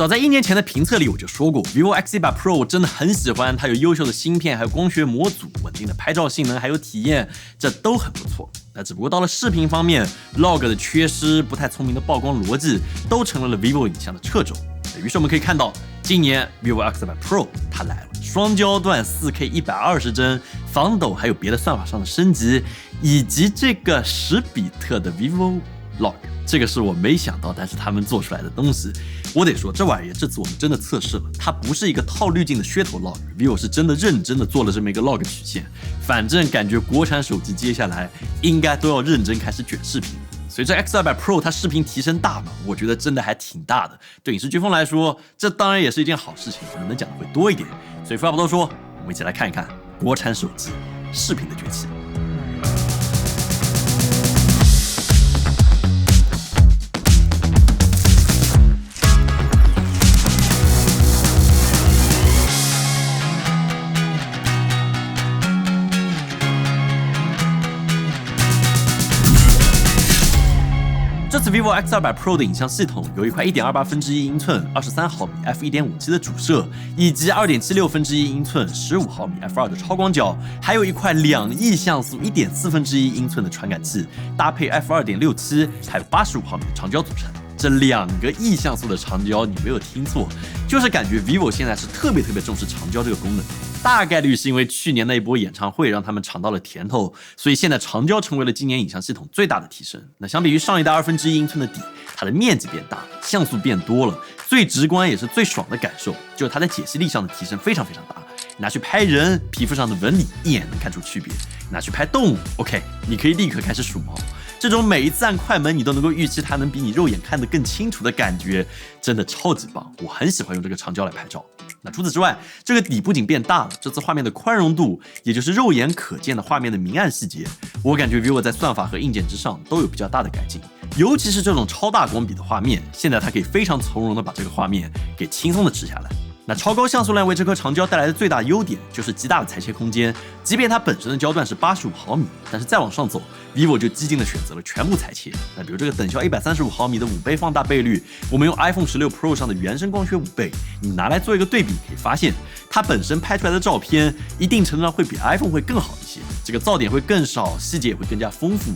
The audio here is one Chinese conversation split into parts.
早在1年前的评测里我就说过 vivo X100 Pro 我真的很喜欢，它有优秀的芯片，还有光学模组，稳定的拍照性能，还有体验，这都很不错。那只不过到了视频方面 ，log 的缺失，不太聪明的曝光逻辑，都成为了 vivo 影像的掣肘。于是我们可以看到，今年 vivo X100 Pro 它来了，双焦段 4K 120帧，防抖，还有别的算法上的升级，以及这个10比特的 vivo log。这个是我没想到，但是他们做出来的东西，我得说这玩意儿这次我们真的测试了，它不是一个套滤镜的噱头 log，vivo 是真的认真的做了这么一个 log 曲线。反正感觉国产手机接下来应该都要认真开始卷视频。随着 X200 Pro 它视频提升大嘛，我觉得真的还挺大的。对影视飓风来说，这当然也是一件好事情，我们能讲的会多一点。所以废话不多说，我们一起来看一看国产手机视频的崛起。这次 vivo X200 Pro 的影像系统有一块1.28英寸23毫米 f1.57 的主摄，以及2.76英寸15毫米 f2 的超光角，还有一块2亿像素1.4英寸的传感器，搭配 f2.67还有85毫米的长焦组成。这2个亿像素的长焦，你没有听错，就是感觉 vivo 现在是特别重视长焦这个功能。大概率是因为去年那一波演唱会让他们尝到了甜头，所以现在长焦成为了今年影像系统最大的提升。那相比于上一代1/2英寸的底，它的面积变大，像素变多了，最直观也是最爽的感受，就是它在解析力上的提升非常大。拿去拍人，皮肤上的纹理一眼能看出区别；拿去拍动物 ，OK， 你可以立刻开始数毛。这种每一次按快门你都能够预期它能比你肉眼看得更清楚的感觉，真的超级棒，我很喜欢用这个长焦来拍照。那除此之外，这个底不仅变大了，这次画面的宽容度，也就是肉眼可见的画面的明暗细节，我感觉 vivo 在算法和硬件之上都有比较大的改进。尤其是这种超大光比的画面，现在它可以非常从容的把这个画面给轻松的吃下来。那超高像素量为这颗长焦带来的最大优点就是极大的裁切空间，即便它本身的焦段是85毫米，但是再往上走 vivo 就激进的选择了全部裁切。那比如这个等效135毫米的5倍放大倍率，我们用 iPhone 16 Pro 上的原生光学5倍，你拿来做一个对比，可以发现它本身拍出来的照片一定程度上会比 iPhone 会更好一些，这个噪点会更少，细节也会更加丰富。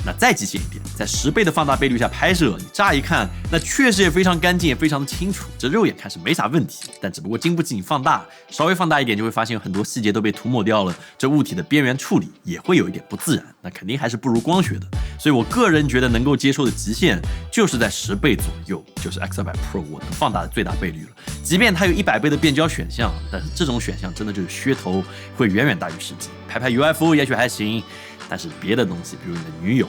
那再极限一点，在10倍的放大倍率下拍摄，你乍一看那确实也非常干净，也非常的清楚，这肉眼看是没啥问题。但只不过经不起你放大，稍微放大一点就会发现很多细节都被涂抹掉了，这物体的边缘处理也会有一点不自然，那肯定还是不如光学的。所以我个人觉得能够接受的极限就是在10倍左右，就是 X200 Pro 我能放大的最大倍率了。即便它有100倍的变焦选项，但是这种选项真的就是噱头，会远远大于实际。拍拍 UFO 也许还行，但是别的东西，比如你的女友，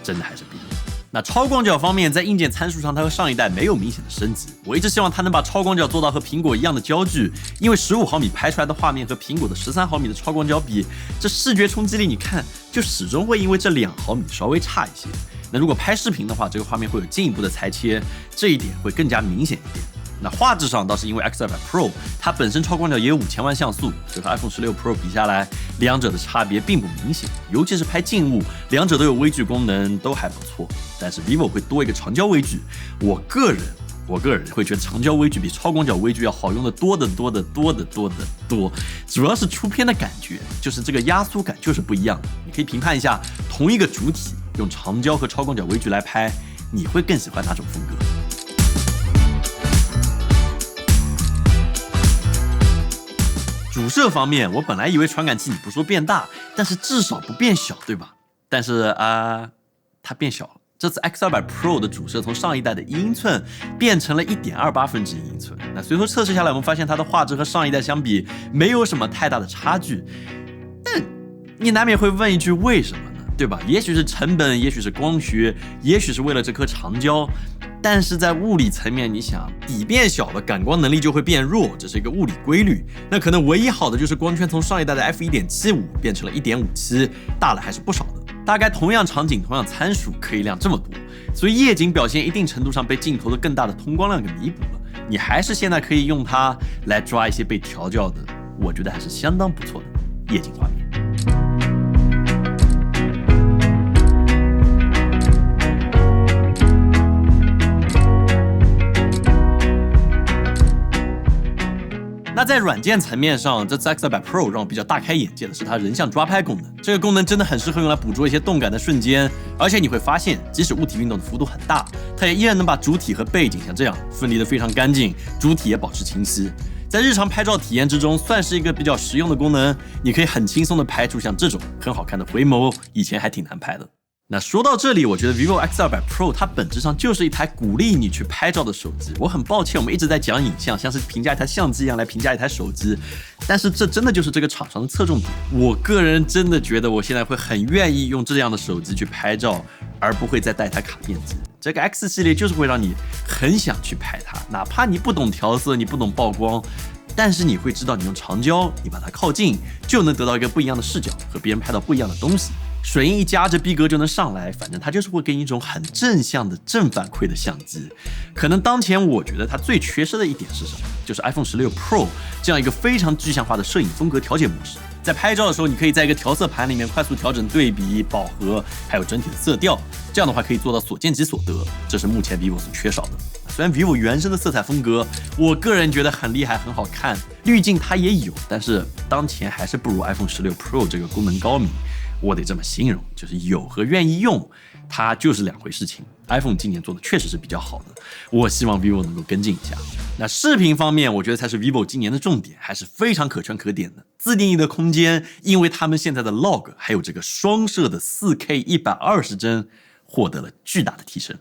真的还是比不了。那超光角方面，在硬件参数上，它和上一代没有明显的升级。我一直希望它能把超光角做到和苹果一样的焦距，因为15毫米拍出来的画面和苹果的13毫米的超光角比，这视觉冲击力你看就始终会因为这2毫米稍微差一些。那如果拍视频的话，这个画面会有进一步的裁切，这一点会更加明显一点。那画质上倒是因为 X200 Pro 它本身超光角也有5000万像素，所以和 iPhone 16 Pro 比下来，两者的差别并不明显，尤其是拍静物，两者都有微距功能，都还不错。但是 vivo 会多一个长焦微距，我个人会觉得长焦微距比超光角微距要好用的多，主要是出片的感觉，就是这个压缩感就是不一样的。你可以评判一下，同一个主体用长焦和超光角微距来拍，你会更喜欢哪种风格？主摄方面，我本来以为传感器你不说变大，但是至少不变小，对吧？但是它变小了。这次 X200 Pro 的主摄从上一代的1英寸变成了1.28英寸。那随后测试下来，我们发现它的画质和上一代相比没有什么太大的差距。但你难免会问一句，为什么呢？对吧？也许是成本，也许是光学，也许是为了这颗长焦。但是在物理层面，你想底变小了，感光能力就会变弱，这是一个物理规律。那可能唯一好的就是光圈从上一代的 f1.75 变成了1.57，大了还是不少的。大概同样场景、同样参数，可以亮这么多，所以夜景表现一定程度上被镜头的更大的通光量给弥补了。你还是现在可以用它来抓一些被调教的，我觉得还是相当不错的夜景画面。那在软件层面上，这次 X200 Pro 让我比较大开眼界的是它人像抓拍功能。这个功能真的很适合用来捕捉一些动感的瞬间，而且你会发现，即使物体运动的幅度很大，它也依然能把主体和背景像这样分离得非常干净，主体也保持清晰。在日常拍照体验之中，算是一个比较实用的功能，你可以很轻松的拍出像这种很好看的回眸，以前还挺难拍的。那说到这里，我觉得 vivo X200 Pro 它本质上就是一台鼓励你去拍照的手机。我很抱歉，我们一直在讲影像，像是评价一台相机一样来评价一台手机，但是这真的就是这个厂商的侧重点。我个人真的觉得我现在会很愿意用这样的手机去拍照，而不会再带台卡片机。这个 X 系列就是会让你很想去拍它，哪怕你不懂调色，你不懂曝光，但是你会知道你用长焦，你把它靠近，就能得到一个不一样的视角，和别人拍到不一样的东西。水印一加，这逼格就能上来，反正它就是会给你一种很正向的正反馈的相机。可能当前我觉得它最缺失的一点是什么？就是 iPhone 16 Pro 这样一个非常具象化的摄影风格调节模式。在拍照的时候，你可以在一个调色盘里面快速调整对比、饱和，还有整体的色调。这样的话可以做到所见即所得，这是目前 vivo 所缺少的。虽然 vivo 原生的色彩风格，我个人觉得很厉害、很好看，滤镜它也有，但是当前还是不如 iPhone 16 Pro 这个功能高明。我得这么形容，就是有和愿意用，它就是两回事情。iPhone 今年做的确实是比较好的，我希望 vivo 能够跟进一下。那视频方面，我觉得才是 vivo 今年的重点，还是非常可圈可点的。自定义的空间，因为他们现在的 log 还有这个双摄的 4K 120帧，获得了巨大的提升。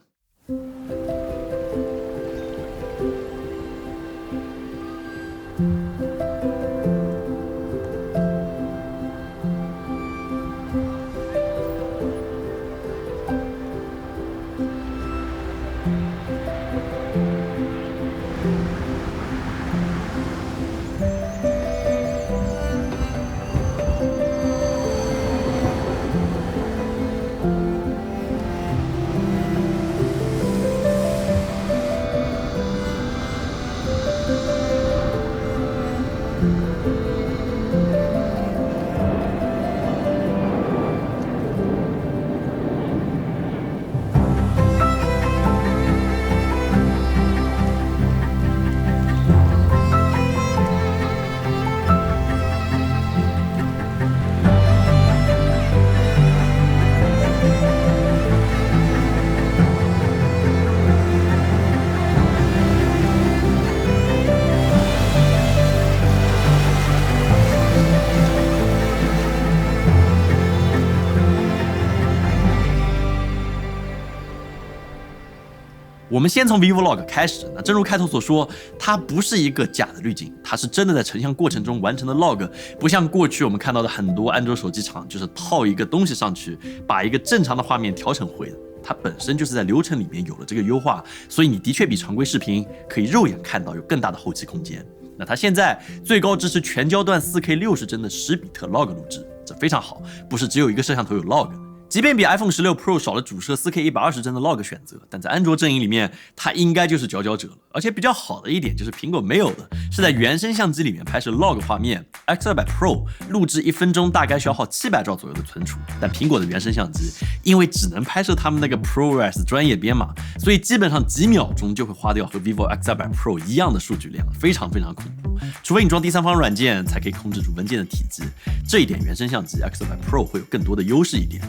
我们先从 vivo log 开始。那正如开头所说，它不是一个假的滤镜，它是真的在成像过程中完成的 log， 不像过去我们看到的很多安卓手机厂就是套一个东西上去，把一个正常的画面调成灰的。它本身就是在流程里面有了这个优化，所以你的确比常规视频可以肉眼看到有更大的后期空间。那它现在最高支持全焦段 4K 60帧的10比特 log 录制，这非常好，不是只有一个摄像头有 log。即便比 iPhone 16 Pro 少了主摄 4K 120帧的 log 选择，但在安卓阵营里面，它应该就是佼佼者了。而且比较好的一点就是苹果没有的，是在原生相机里面拍摄 log 画面。X200 Pro 录制1分钟大概消耗700兆左右的存储，但苹果的原生相机因为只能拍摄他们那个 ProRes 专业编码，所以基本上几秒钟就会花掉和 vivo X200 Pro 一样的数据量，非常非常恐怖。除非你装第三方软件，才可以控制住文件的体积，这一点原生相机 X200 Pro 会有更多的优势一点。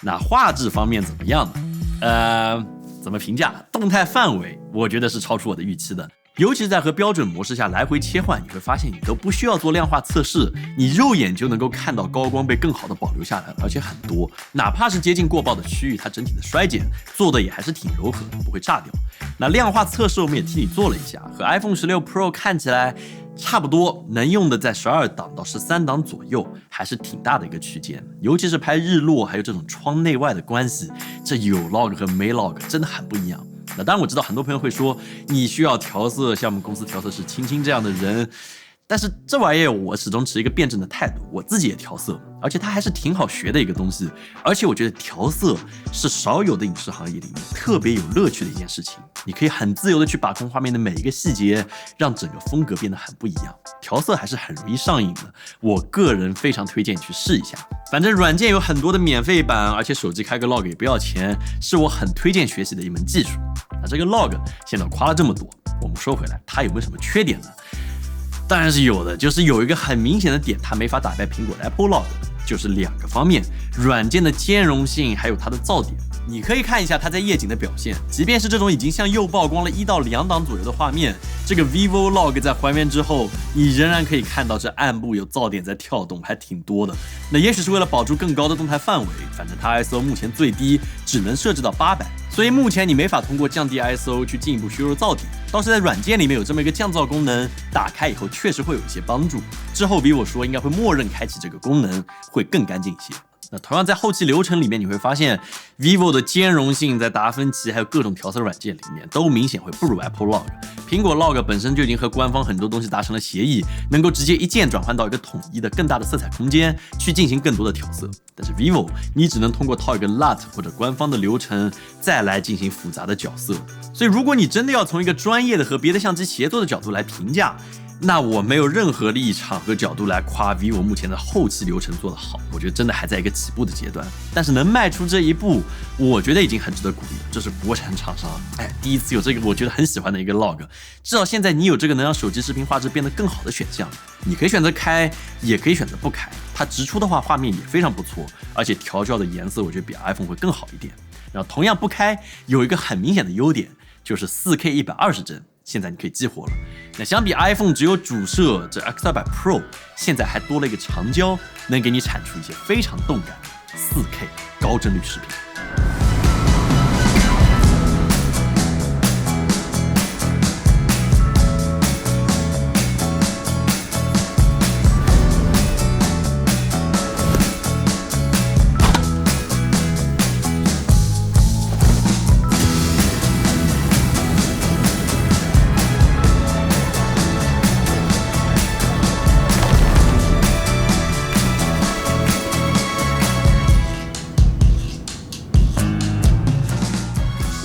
那画质方面怎么样呢？怎么评价？动态范围我觉得是超出我的预期的，尤其是在和标准模式下来回切换，你会发现你都不需要做量化测试，你肉眼就能够看到高光被更好的保留下来了，而且很多，哪怕是接近过曝的区域，它整体的衰减做的也还是挺柔和的，不会炸掉。那量化测试我们也替你做了一下，和 iPhone 16 Pro 看起来差不多，能用的在12档到13档左右，还是挺大的一个区间。尤其是拍日落，还有这种窗内外的关系，这有 log 和没 log 真的很不一样。那当然我知道很多朋友会说，你需要调色，像我们公司调色师青青这样的人，但是这玩意儿我始终持一个辩证的态度，我自己也调色，而且它还是挺好学的一个东西。而且我觉得调色是少有的影视行业里面特别有乐趣的一件事情，你可以很自由的去把控画面的每一个细节，让整个风格变得很不一样。调色还是很容易上瘾的，我个人非常推荐你去试一下。反正软件有很多的免费版，而且手机开个 log 也不要钱，是我很推荐学习的一门技术。那这个 log 现在夸了这么多，我们说回来，它有没有什么缺点呢？当然是有的，就是有一个很明显的点，它没法打败苹果的 Apple Log， 就是2个方面：软件的兼容性，还有它的噪点。你可以看一下它在夜景的表现，即便是这种已经向右曝光了1到2档左右的画面，这个 Vivo Log 在还原之后，你仍然可以看到这暗部有噪点在跳动，还挺多的。那也许是为了保住更高的动态范围，反正它 ISO 目前最低只能设置到800，所以目前你没法通过降低 ISO 去进一步削弱噪点。倒是在软件里面有这么一个降噪功能，打开以后确实会有一些帮助。之后比我说应该会默认开启这个功能，会更干净一些。那同样在后期流程里面，你会发现 vivo 的兼容性在达芬奇还有各种调色软件里面都明显会不如 Apple Log。苹果 Log 本身就已经和官方很多东西达成了协议，能够直接一键转换到一个统一的更大的色彩空间去进行更多的调色。但是 vivo 你只能通过套一个 LUT 或者官方的流程再来进行复杂的角色。所以如果你真的要从一个专业的和别的相机协作的角度来评价，那我没有任何立场和角度来夸 vivo 目前的后期流程做得好，我觉得真的还在一个起步的阶段。但是能迈出这一步，我觉得已经很值得鼓励了。这是国产厂商，第一次有这个我觉得很喜欢的一个 log。至少现在你有这个能让手机视频画质变得更好的选项，你可以选择开，也可以选择不开。它直出的话，画面也非常不错，而且调教的颜色我觉得比 iPhone 会更好一点。然后同样不开有一个很明显的优点，就是 4K 120帧。现在你可以激活了。那相比 iPhone 只有主摄，这 X200 Pro 现在还多了一个长焦，能给你产出一些非常动感的 4K 高帧率视频。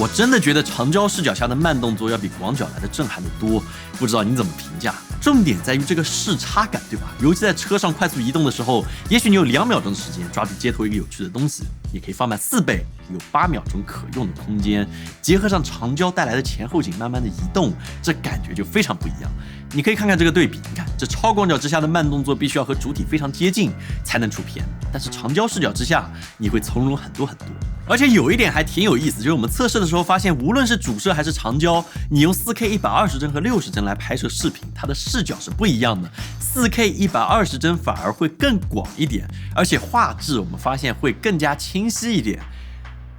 我真的觉得长焦视角下的慢动作要比广角来的震撼得多，不知道你怎么评价？重点在于这个视差感，对吧？尤其在车上快速移动的时候，也许你有2秒钟的时间抓住街头一个有趣的东西，也可以放慢4倍，有8秒钟可用的空间，结合上长焦带来的前后景慢慢的移动，这感觉就非常不一样。你可以看看这个对比，你看这超广角之下的慢动作必须要和主体非常接近才能出片，但是长焦视角之下你会从容很多很多。而且有一点还挺有意思，就是我们测试的时候发现，无论是主摄还是长焦，你用 4K 120帧和60帧来拍摄视频，它的视角是不一样的。4K 120帧反而会更广一点，而且画质我们发现会更加清晰一点。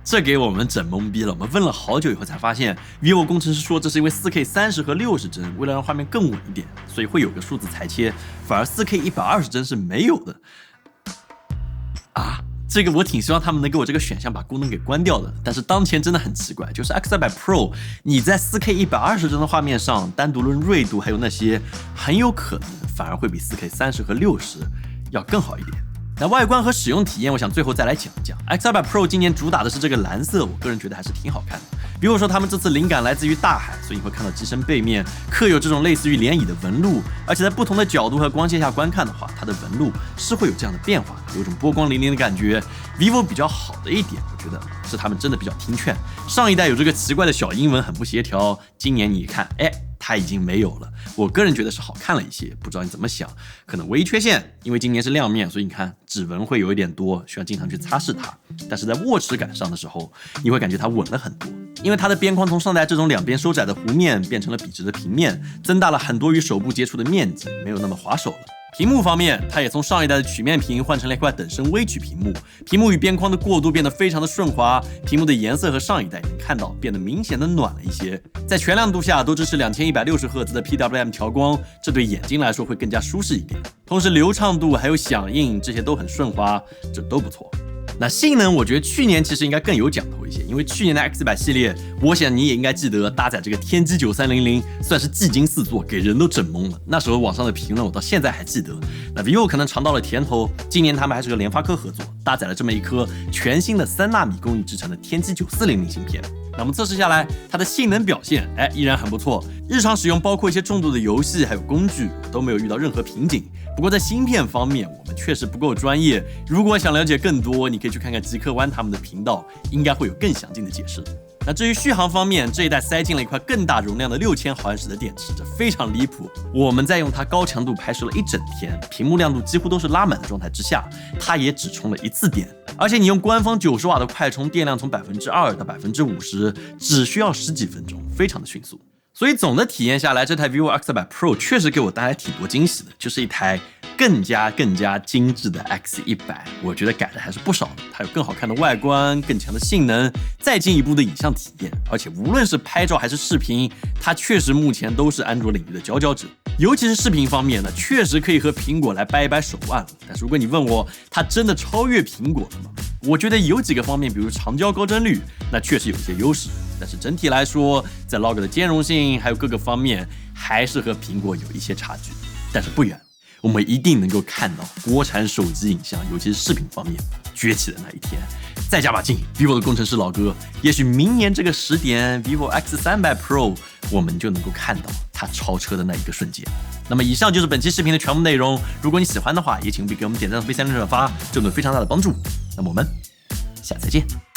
这给我们整懵逼了，我们问了好久以后才发现 vivo 工程师说这是因为 4K 30和60帧为了让画面更稳一点，所以会有个数字裁切，反而 4K 120帧是没有的。这个我挺希望他们能给我这个选项把功能给关掉的，但是当前真的很奇怪，就是 X200 Pro 你在 4K 120帧的画面上，单独论锐度还有那些，很有可能反而会比 4K 30和60要更好一点。那外观和使用体验，我想最后再来讲一讲。X200 Pro 今年主打的是这个蓝色，我个人觉得还是挺好看的。比如说他们这次灵感来自于大海，所以你会看到机身背面刻有这种类似于涟漪的纹路，而且在不同的角度和光线下观看的话，它的纹路是会有这样的变化，有种波光粼粼的感觉。vivo 比较好的一点，我觉得是他们真的比较听劝。上一代有这个奇怪的小英文很不协调，今年你一看，它已经没有了。我个人觉得是好看了一些，不知道你怎么想。可能唯一缺陷，因为今年是亮面，所以你看指纹会有一点多，需要经常去擦拭它。但是在握持感上的时候，你会感觉它稳了很多，因为它的边框从上代这种两边收窄的弧面变成了笔直的平面，增大了很多与手部接触的面积，没有那么滑手了。屏幕方面，它也从上一代的曲面屏换成了一块等身微曲屏幕，屏幕与边框的过渡变得非常的顺滑，屏幕的颜色和上一代能看到变得明显的暖了一些，在全亮度下都支持2160赫兹的 PWM 调光，这对眼睛来说会更加舒适一点。同时流畅度还有响应这些都很顺滑，这都不错。那性能我觉得去年其实应该更有讲头一些，因为去年的 X100 系列，我想你也应该记得搭载这个天玑9300，算是技惊四座，给人都整懵了。那时候网上的评论我到现在还记得。那 vivo 可能尝到了甜头，今年他们还是和联发科合作，搭载了这么一颗全新的3纳米工艺制成的天玑9400芯片。那我们测试下来，它的性能表现依然很不错，日常使用包括一些重度的游戏还有工具都没有遇到任何瓶颈。不过在芯片方面，我们确实不够专业。如果想了解更多，你可以去看看极客湾他们的频道，应该会有更详尽的解释。那至于续航方面，这一代塞进了一块更大容量的6000毫安时的电池，这非常离谱。我们在用它高强度拍摄了一整天，屏幕亮度几乎都是拉满的状态之下，它也只充了1次电。而且你用官方90瓦的快充，电量从2%到50%，只需要10几分钟，非常的迅速。所以总的体验下来，这台 vivo X200 Pro 确实给我带来挺多惊喜的，就是一台更加精致的 X100， 我觉得改的还是不少的。它有更好看的外观，更强的性能，再进一步的影像体验，而且无论是拍照还是视频，它确实目前都是安卓领域的佼佼者。尤其是视频方面呢，确实可以和苹果来掰一掰手腕了。但是如果你问我，它真的超越苹果了吗？我觉得有几个方面，比如长焦高帧率，那确实有一些优势。但是整体来说，在 log 的兼容性还有各个方面，还是和苹果有一些差距。但是不远，我们一定能够看到国产手机影像，尤其是视频方面崛起的那一天。再加把劲 ，vivo 的工程师老哥，也许明年这个时点 ，vivo X300 Pro 我们就能够看到它超车的那一个瞬间。那么以上就是本期视频的全部内容。如果你喜欢的话，也请务必给我们点赞、分享、转发，对我们非常大的帮助。那么我们下次再见。